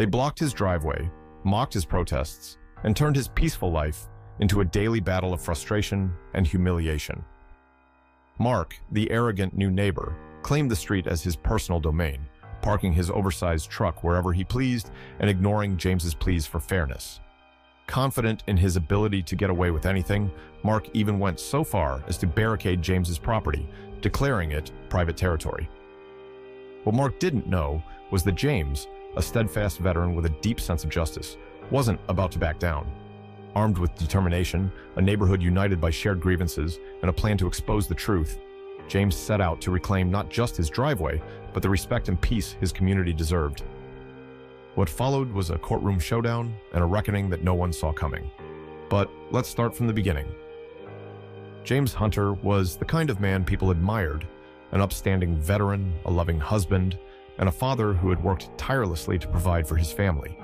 They blocked his driveway, mocked his protests, and turned his peaceful life into a daily battle of frustration and humiliation. Mark, the arrogant new neighbor, claimed the street as his personal domain, parking his oversized truck wherever he pleased and ignoring James's pleas for fairness. Confident in his ability to get away with anything, Mark even went so far as to barricade James's property, declaring it private territory. What Mark didn't know was that James, a steadfast veteran with a deep sense of justice, wasn't about to back down. Armed with determination, a neighborhood united by shared grievances, and a plan to expose the truth, James set out to reclaim not just his driveway, but the respect and peace his community deserved. What followed was a courtroom showdown and a reckoning that no one saw coming. But let's start from the beginning. James Hunter was the kind of man people admired, an upstanding veteran, a loving husband, and a father who had worked tirelessly to provide for his family.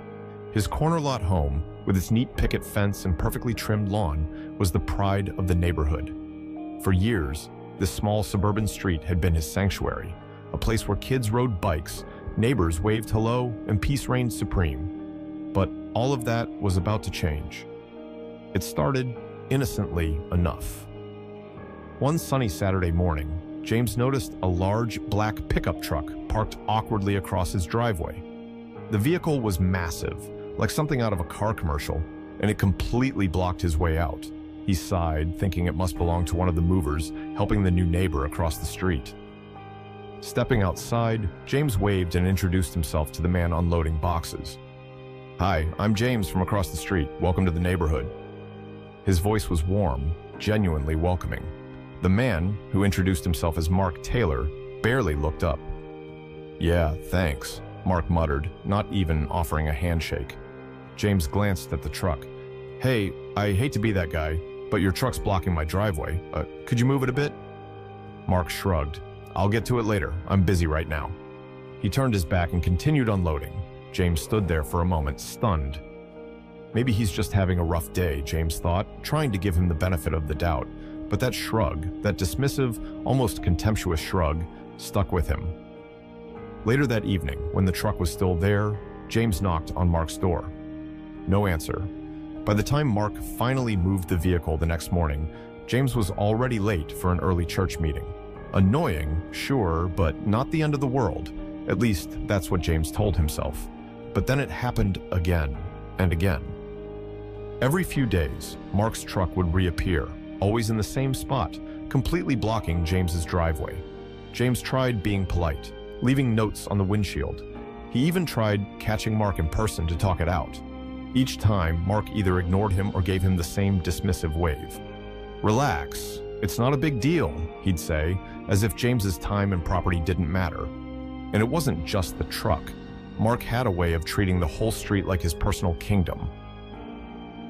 His corner lot home, with its neat picket fence and perfectly trimmed lawn, was the pride of the neighborhood. For years, this small suburban street had been his sanctuary, a place where kids rode bikes, neighbors waved hello, and peace reigned supreme. But all of that was about to change. It started innocently enough. One sunny Saturday morning, James noticed a large black pickup truck parked awkwardly across his driveway. The vehicle was massive, like something out of a car commercial, and it completely blocked his way out. He sighed, thinking it must belong to one of the movers helping the new neighbor across the street. Stepping outside, James waved and introduced himself to the man unloading boxes. "Hi, I'm James from across the street. Welcome to the neighborhood." His voice was warm, genuinely welcoming. The man, who introduced himself as Mark Taylor, barely looked up. "Yeah, thanks," Mark muttered, not even offering a handshake. James glanced at the truck. "Hey, I hate to be that guy, but your truck's blocking my driveway. Could you move it a bit?" Mark shrugged. "I'll get to it later. I'm busy right now." He turned his back and continued unloading. James stood there for a moment, stunned. Maybe he's just having a rough day, James thought, trying to give him the benefit of the doubt. But that shrug, that dismissive, almost contemptuous shrug, stuck with him. Later that evening, when the truck was still there, James knocked on Mark's door. No answer. By the time Mark finally moved the vehicle the next morning, James was already late for an early church meeting. Annoying, sure, but not the end of the world. At least, that's what James told himself. But then it happened again and again. Every few days, Mark's truck would reappear, always in the same spot, completely blocking James's driveway. James tried being polite, leaving notes on the windshield. He even tried catching Mark in person to talk it out. Each time, Mark either ignored him or gave him the same dismissive wave. "Relax, it's not a big deal," he'd say, as if James's time and property didn't matter. And it wasn't just the truck. Mark had a way of treating the whole street like his personal kingdom.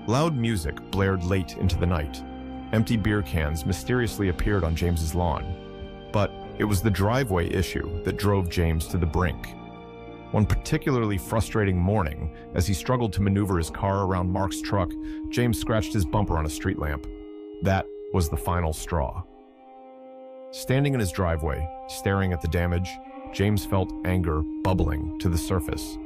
Loud music blared late into the night. Empty beer cans mysteriously appeared on James's lawn. But it was the driveway issue that drove James to the brink. One particularly frustrating morning, as he struggled to maneuver his car around Mark's truck, James scratched his bumper on a street lamp. That was the final straw. Standing in his driveway, staring at the damage, James felt anger bubbling to the surface.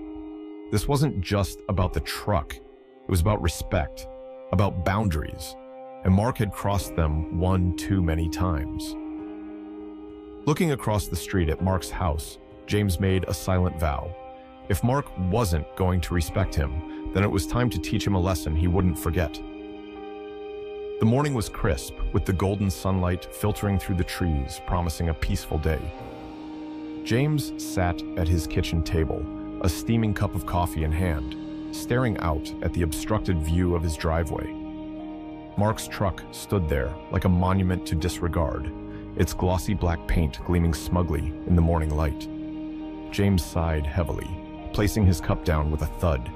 This wasn't just about the truck. It was about respect, about boundaries, and Mark had crossed them one too many times. Looking across the street at Mark's house, James made a silent vow. If Mark wasn't going to respect him, then it was time to teach him a lesson he wouldn't forget. The morning was crisp, with the golden sunlight filtering through the trees, promising a peaceful day. James sat at his kitchen table, a steaming cup of coffee in hand, staring out at the obstructed view of his driveway. Mark's truck stood there like a monument to disregard, its glossy black paint gleaming smugly in the morning light. James sighed heavily, placing his cup down with a thud.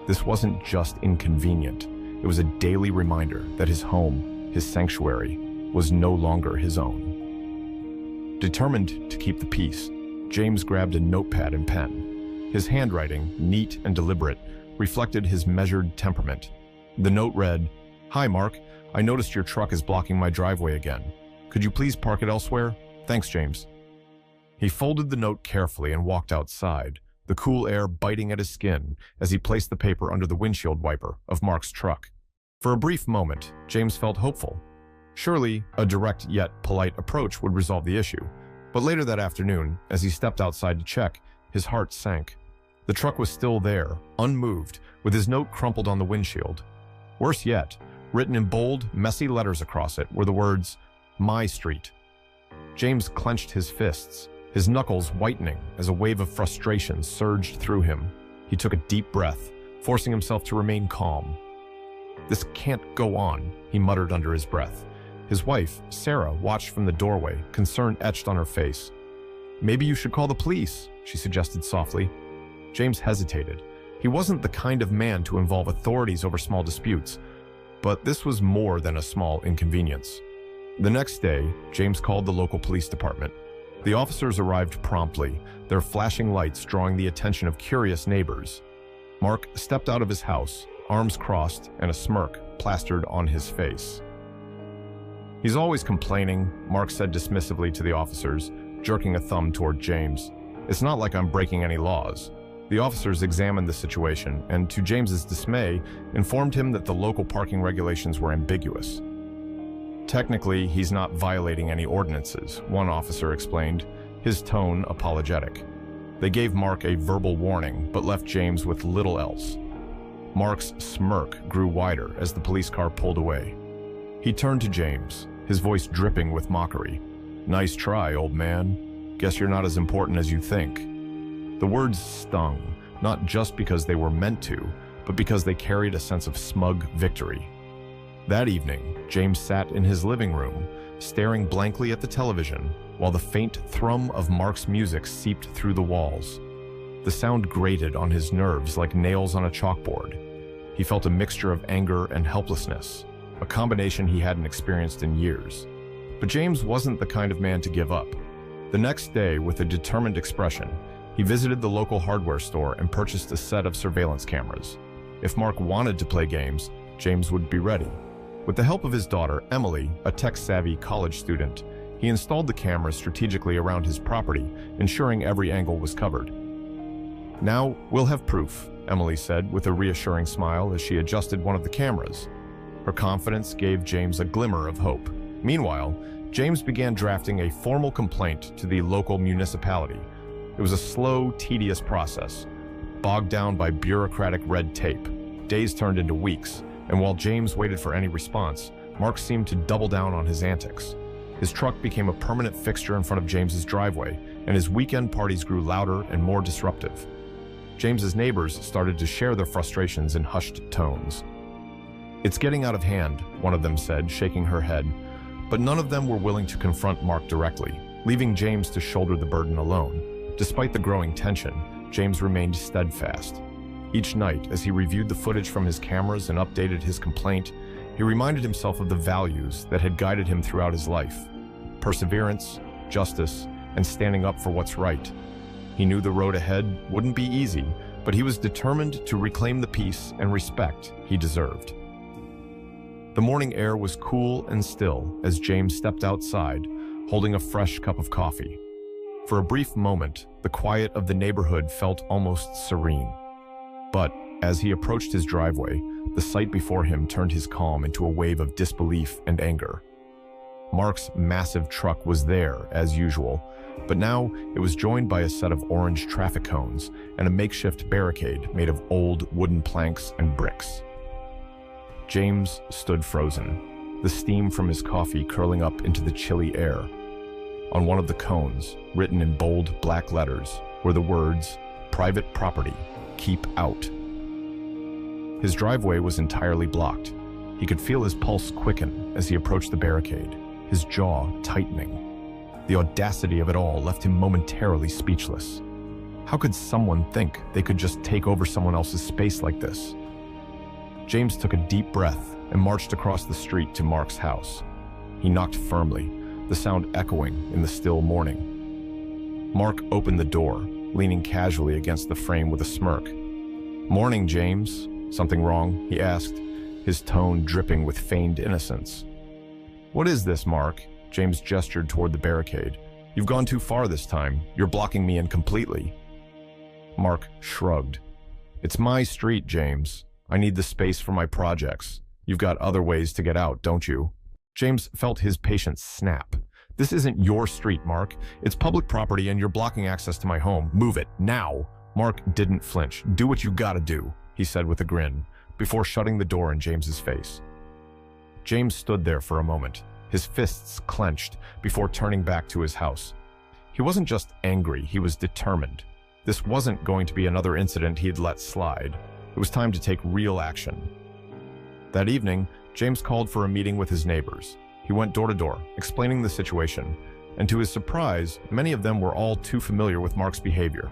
This wasn't just inconvenient. It was a daily reminder that his home, his sanctuary, was no longer his own. Determined to keep the peace, James grabbed a notepad and pen. His handwriting, neat and deliberate, reflected his measured temperament. The note read, "Hi, Mark. I noticed your truck is blocking my driveway again. Could you please park it elsewhere? Thanks, James." He folded the note carefully and walked outside, the cool air biting at his skin as he placed the paper under the windshield wiper of Mark's truck. For a brief moment, James felt hopeful. Surely, a direct yet polite approach would resolve the issue. But later that afternoon, as he stepped outside to check, his heart sank. The truck was still there, unmoved, with his note crumpled on the windshield. Worse yet, written in bold, messy letters across it were the words, "My Street." James clenched his fists, his knuckles whitening as a wave of frustration surged through him. He took a deep breath, forcing himself to remain calm. "This can't go on," he muttered under his breath. His wife, Sarah, watched from the doorway, concern etched on her face. "Maybe you should call the police," she suggested softly. James hesitated. He wasn't the kind of man to involve authorities over small disputes, but this was more than a small inconvenience. The next day, James called the local police department. The officers arrived promptly, their flashing lights drawing the attention of curious neighbors. Mark stepped out of his house, arms crossed and a smirk plastered on his face. "He's always complaining," Mark said dismissively to the officers, jerking a thumb toward James. "It's not like I'm breaking any laws." The officers examined the situation and, to James's dismay, informed him that the local parking regulations were ambiguous. "Technically, he's not violating any ordinances," one officer explained, his tone apologetic. They gave Mark a verbal warning, but left James with little else. Mark's smirk grew wider as the police car pulled away. He turned to James, his voice dripping with mockery. "Nice try, old man. Guess you're not as important as you think." The words stung, not just because they were meant to, but because they carried a sense of smug victory. That evening, James sat in his living room, staring blankly at the television, while the faint thrum of Mark's music seeped through the walls. The sound grated on his nerves like nails on a chalkboard. He felt a mixture of anger and helplessness, a combination he hadn't experienced in years. But James wasn't the kind of man to give up. The next day, with a determined expression, he visited the local hardware store and purchased a set of surveillance cameras. If Mark wanted to play games, James would be ready. With the help of his daughter, Emily, a tech-savvy college student, he installed the cameras strategically around his property, ensuring every angle was covered. "Now we'll have proof," Emily said with a reassuring smile as she adjusted one of the cameras. Her confidence gave James a glimmer of hope. Meanwhile, James began drafting a formal complaint to the local municipality. It was a slow, tedious process, bogged down by bureaucratic red tape. Days turned into weeks, and while James waited for any response, Mark seemed to double down on his antics. His truck became a permanent fixture in front of James's driveway, and his weekend parties grew louder and more disruptive. James's neighbors started to share their frustrations in hushed tones. "It's getting out of hand," one of them said, shaking her head, but none of them were willing to confront Mark directly, leaving James to shoulder the burden alone. Despite the growing tension, James remained steadfast. Each night, as he reviewed the footage from his cameras and updated his complaint, he reminded himself of the values that had guided him throughout his life: perseverance, justice, and standing up for what's right. He knew the road ahead wouldn't be easy, but he was determined to reclaim the peace and respect he deserved. The morning air was cool and still as James stepped outside, holding a fresh cup of coffee. For a brief moment, the quiet of the neighborhood felt almost serene. But as he approached his driveway, the sight before him turned his calm into a wave of disbelief and anger. Mark's massive truck was there, as usual, but now it was joined by a set of orange traffic cones and a makeshift barricade made of old wooden planks and bricks. James stood frozen, the steam from his coffee curling up into the chilly air. On one of the cones, written in bold black letters, were the words, "Private property, keep out." His driveway was entirely blocked. He could feel his pulse quicken as he approached the barricade, his jaw tightening. The audacity of it all left him momentarily speechless. How could someone think they could just take over someone else's space like this? James took a deep breath and marched across the street to Mark's house. He knocked firmly, the sound echoing in the still morning. Mark opened the door, leaning casually against the frame with a smirk. "Morning, James. Something wrong?" he asked, his tone dripping with feigned innocence. "What is this, Mark?" James gestured toward the barricade. "You've gone too far this time. You're blocking me in completely." Mark shrugged. "It's my street, James. I need the space for my projects. You've got other ways to get out, don't you?" James felt his patience snap. "This isn't your street, Mark. It's public property and you're blocking access to my home. Move it, now." Mark didn't flinch. "Do what you gotta do," he said with a grin, before shutting the door in James's face. James stood there for a moment, his fists clenched, before turning back to his house. He wasn't just angry, he was determined. This wasn't going to be another incident he'd let slide. It was time to take real action. That evening, James called for a meeting with his neighbors. He went door to door, explaining the situation, and to his surprise, many of them were all too familiar with Mark's behavior.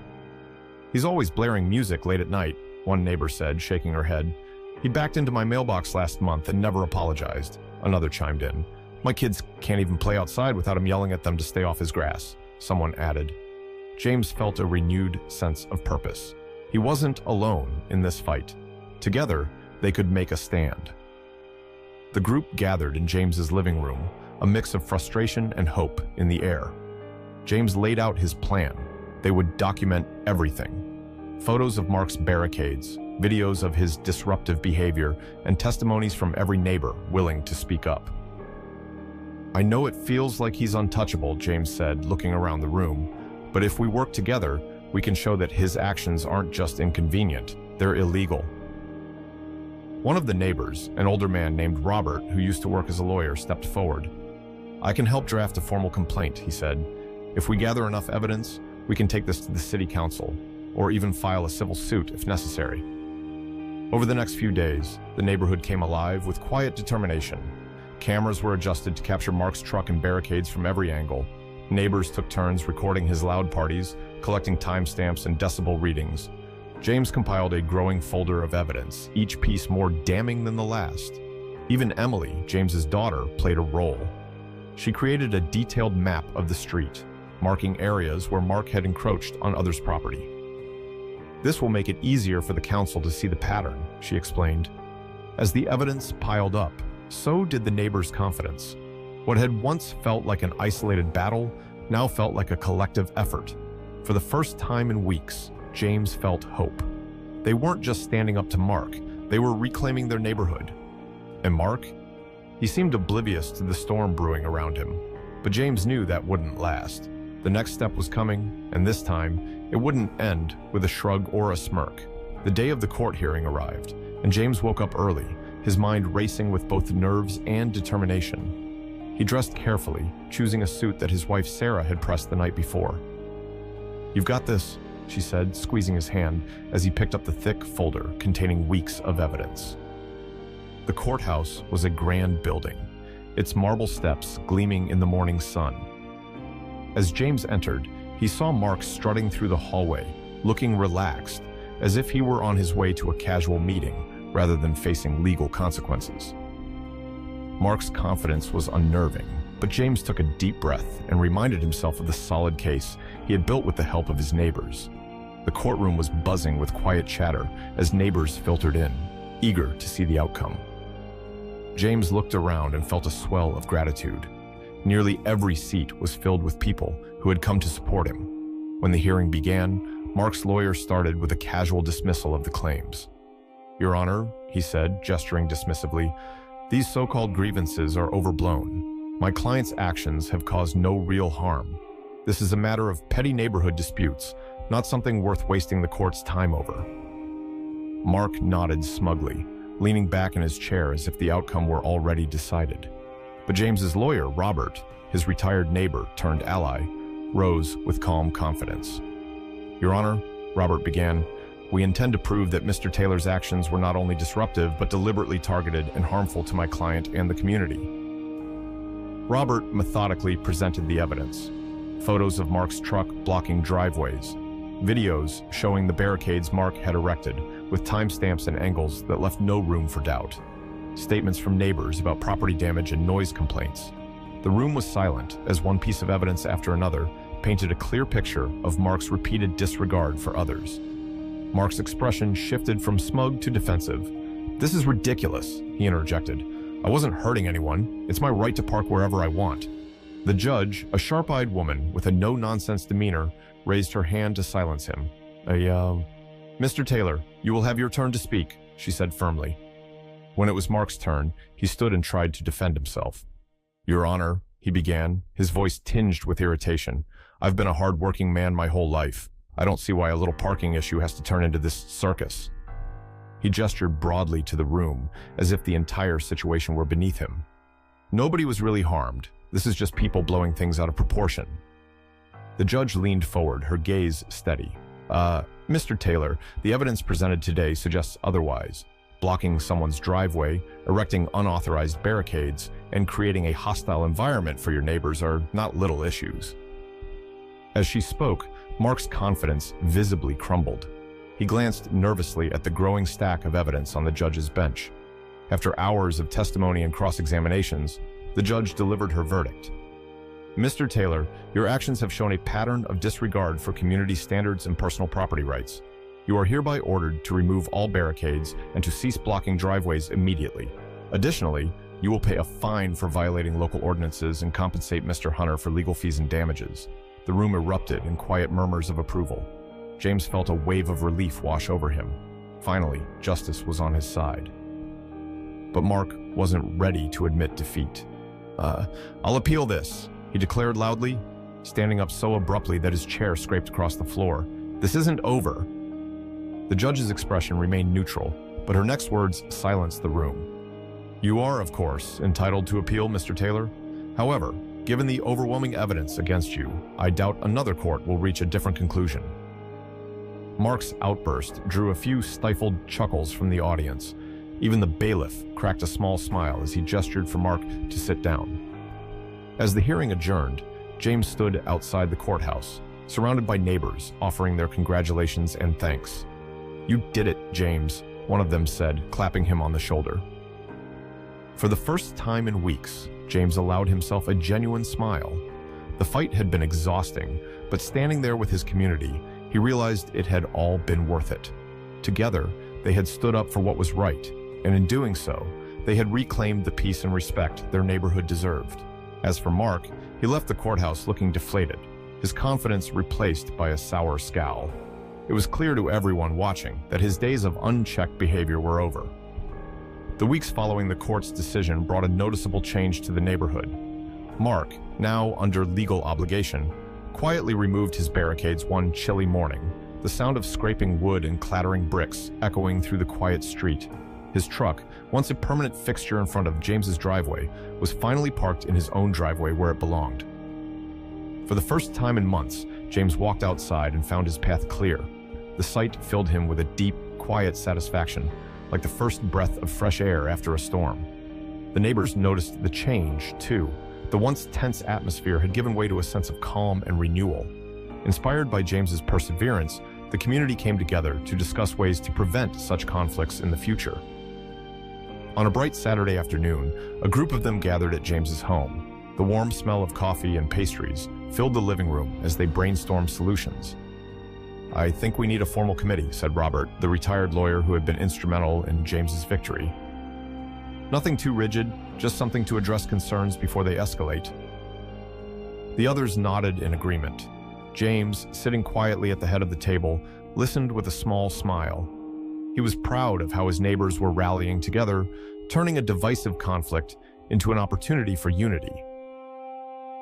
"He's always blaring music late at night," one neighbor said, shaking her head. "He backed into my mailbox last month and never apologized," another chimed in. "My kids can't even play outside without him yelling at them to stay off his grass," someone added. James felt a renewed sense of purpose. He wasn't alone in this fight. Together, they could make a stand. The group gathered in James's living room, a mix of frustration and hope in the air. James laid out his plan. They would document everything. Photos of Mark's barricades, videos of his disruptive behavior, and testimonies from every neighbor willing to speak up. "I know it feels like he's untouchable," James said, looking around the room, "but if we work together, we can show that his actions aren't just inconvenient, they're illegal." One of the neighbors, an older man named Robert, who used to work as a lawyer, stepped forward. "I can help draft a formal complaint," he said. "If we gather enough evidence, we can take this to the city council, or even file a civil suit if necessary." Over the next few days, the neighborhood came alive with quiet determination. Cameras were adjusted to capture Mark's truck and barricades from every angle. Neighbors took turns recording his loud parties, collecting timestamps and decibel readings. James compiled a growing folder of evidence, each piece more damning than the last. Even Emily, James's daughter, played a role. She created a detailed map of the street, marking areas where Mark had encroached on others' property. "This will make it easier for the council to see the pattern," she explained. As the evidence piled up, so did the neighbors' confidence. What had once felt like an isolated battle now felt like a collective effort. For the first time in weeks, James felt hope. They weren't just standing up to Mark, they were reclaiming their neighborhood. And Mark? He seemed oblivious to the storm brewing around him, but James knew that wouldn't last. The next step was coming, and this time, it wouldn't end with a shrug or a smirk. The day of the court hearing arrived, and James woke up early, his mind racing with both nerves and determination. He dressed carefully, choosing a suit that his wife Sarah had pressed the night before. "You've got this," she said, squeezing his hand as he picked up the thick folder containing weeks of evidence. The courthouse was a grand building, its marble steps gleaming in the morning sun. As James entered, he saw Mark strutting through the hallway, looking relaxed, as if he were on his way to a casual meeting rather than facing legal consequences. Mark's confidence was unnerving, but James took a deep breath and reminded himself of the solid case he had built with the help of his neighbors. The courtroom was buzzing with quiet chatter as neighbors filtered in, eager to see the outcome. James looked around and felt a swell of gratitude. Nearly every seat was filled with people who had come to support him. When the hearing began, Mark's lawyer started with a casual dismissal of the claims. "Your Honor," he said, gesturing dismissively, "these so-called grievances are overblown. My client's actions have caused no real harm. This is a matter of petty neighborhood disputes, not something worth wasting the court's time over." Mark nodded smugly, leaning back in his chair as if the outcome were already decided. But James's lawyer, Robert, his retired neighbor turned ally, rose with calm confidence. "Your Honor," Robert began, "we intend to prove that Mr. Taylor's actions were not only disruptive but deliberately targeted and harmful to my client and the community." Robert methodically presented the evidence. Photos of Mark's truck blocking driveways, videos showing the barricades Mark had erected with timestamps and angles that left no room for doubt, statements from neighbors about property damage and noise complaints. The room was silent as one piece of evidence after another painted a clear picture of Mark's repeated disregard for others. Mark's expression shifted from smug to defensive. "This is ridiculous," he interjected. "I wasn't hurting anyone. It's my right to park wherever I want." The judge, a sharp-eyed woman with a no-nonsense demeanor, raised her hand to silence him. Mr. Taylor, you will have your turn to speak, she said firmly. When it was Mark's turn, he stood and tried to defend himself. Your Honor, he began, his voice tinged with irritation. I've been a hard-working man my whole life. I don't see why a little parking issue has to turn into this circus. He gestured broadly to the room, as if the entire situation were beneath him. Nobody was really harmed. This is just people blowing things out of proportion. The judge leaned forward, her gaze steady. Mr. Taylor, the evidence presented today suggests otherwise. Blocking someone's driveway, erecting unauthorized barricades, and creating a hostile environment for your neighbors are not little issues. As she spoke, Mark's confidence visibly crumbled. He glanced nervously at the growing stack of evidence on the judge's bench. After hours of testimony and cross-examinations, the judge delivered her verdict. Mr. Taylor, your actions have shown a pattern of disregard for community standards and personal property rights. You are hereby ordered to remove all barricades and to cease blocking driveways immediately. Additionally, you will pay a fine for violating local ordinances and compensate Mr. Hunter for legal fees and damages. The room erupted in quiet murmurs of approval. James felt a wave of relief wash over him. Finally, justice was on his side. But Mark wasn't ready to admit defeat. I'll appeal this, he declared loudly, standing up so abruptly that his chair scraped across the floor. This isn't over. The judge's expression remained neutral, but her next words silenced the room. You are, of course, entitled to appeal, Mr. Taylor. However, given the overwhelming evidence against you, I doubt another court will reach a different conclusion. Mark's outburst drew a few stifled chuckles from the audience. Even the bailiff cracked a small smile as he gestured for Mark to sit down. As the hearing adjourned, James stood outside the courthouse, surrounded by neighbors offering their congratulations and thanks. You did it, James, one of them said, clapping him on the shoulder. For the first time in weeks, James allowed himself a genuine smile. The fight had been exhausting, but standing there with his community, he realized it had all been worth it. Together, they had stood up for what was right, and in doing so, they had reclaimed the peace and respect their neighborhood deserved. As for Mark, he left the courthouse looking deflated, his confidence replaced by a sour scowl. It was clear to everyone watching that his days of unchecked behavior were over. The weeks following the court's decision brought a noticeable change to the neighborhood. Mark, now under legal obligation, quietly removed his barricades one chilly morning, the sound of scraping wood and clattering bricks echoing through the quiet street. His truck, once a permanent fixture in front of James's driveway, was finally parked in his own driveway where it belonged. For the first time in months, James walked outside and found his path clear. The sight filled him with a deep, quiet satisfaction, like the first breath of fresh air after a storm. The neighbors noticed the change, too. The once tense atmosphere had given way to a sense of calm and renewal. Inspired by James's perseverance, the community came together to discuss ways to prevent such conflicts in the future. On a bright Saturday afternoon, a group of them gathered at James's home. The warm smell of coffee and pastries filled the living room as they brainstormed solutions. I think we need a formal committee, said Robert, the retired lawyer who had been instrumental in James's victory. Nothing too rigid, just something to address concerns before they escalate. The others nodded in agreement. James, sitting quietly at the head of the table, listened with a small smile. He was proud of how his neighbors were rallying together, turning a divisive conflict into an opportunity for unity.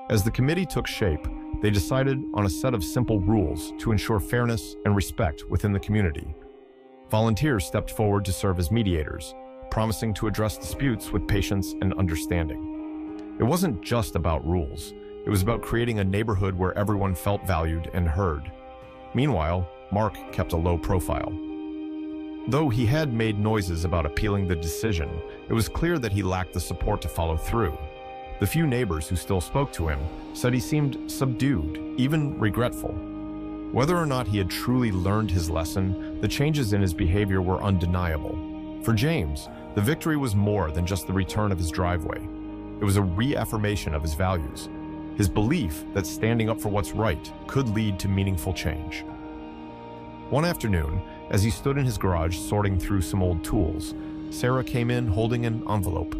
As the committee took shape, they decided on a set of simple rules to ensure fairness and respect within the community. Volunteers stepped forward to serve as mediators, promising to address disputes with patience and understanding. It wasn't just about rules. It was about creating a neighborhood where everyone felt valued and heard. Meanwhile, Mark kept a low profile. Though he had made noises about appealing the decision, it was clear that he lacked the support to follow through. The few neighbors who still spoke to him said he seemed subdued, even regretful. Whether or not he had truly learned his lesson, the changes in his behavior were undeniable. For James, the victory was more than just the return of his driveway. It was a reaffirmation of his values, his belief that standing up for what's right could lead to meaningful change. One afternoon, as he stood in his garage sorting through some old tools, Sarah came in holding an envelope.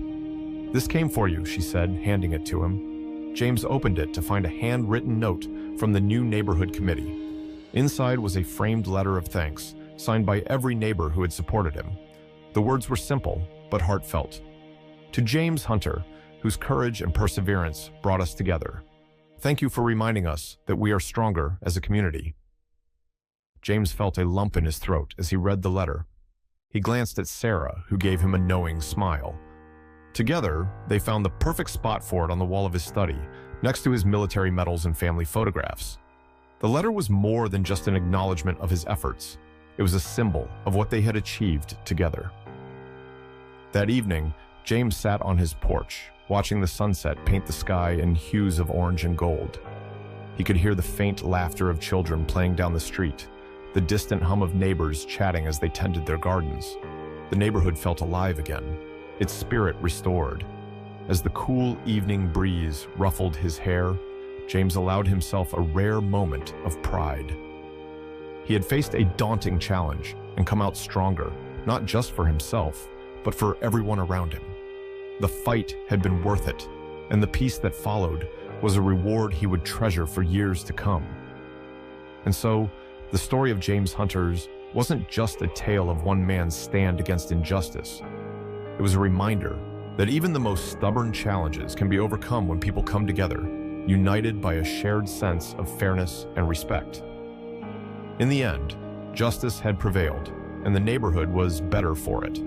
This came for you, she said, handing it to him. James opened it to find a handwritten note from the new neighborhood committee. Inside was a framed letter of thanks, signed by every neighbor who had supported him. The words were simple, but heartfelt. To James Hunter, whose courage and perseverance brought us together. Thank you for reminding us that we are stronger as a community. James felt a lump in his throat as he read the letter. He glanced at Sarah, who gave him a knowing smile. Together, they found the perfect spot for it on the wall of his study, next to his military medals and family photographs. The letter was more than just an acknowledgement of his efforts. It was a symbol of what they had achieved together. That evening, James sat on his porch, watching the sunset paint the sky in hues of orange and gold. He could hear the faint laughter of children playing down the street, the distant hum of neighbors chatting as they tended their gardens. The neighborhood felt alive again, its spirit restored. As the cool evening breeze ruffled his hair, James allowed himself a rare moment of pride. He had faced a daunting challenge and come out stronger, not just for himself, but for everyone around him. The fight had been worth it, and the peace that followed was a reward he would treasure for years to come. And so, the story of James Hunter's wasn't just a tale of one man's stand against injustice. It was a reminder that even the most stubborn challenges can be overcome when people come together, united by a shared sense of fairness and respect. In the end, justice had prevailed, and the neighborhood was better for it.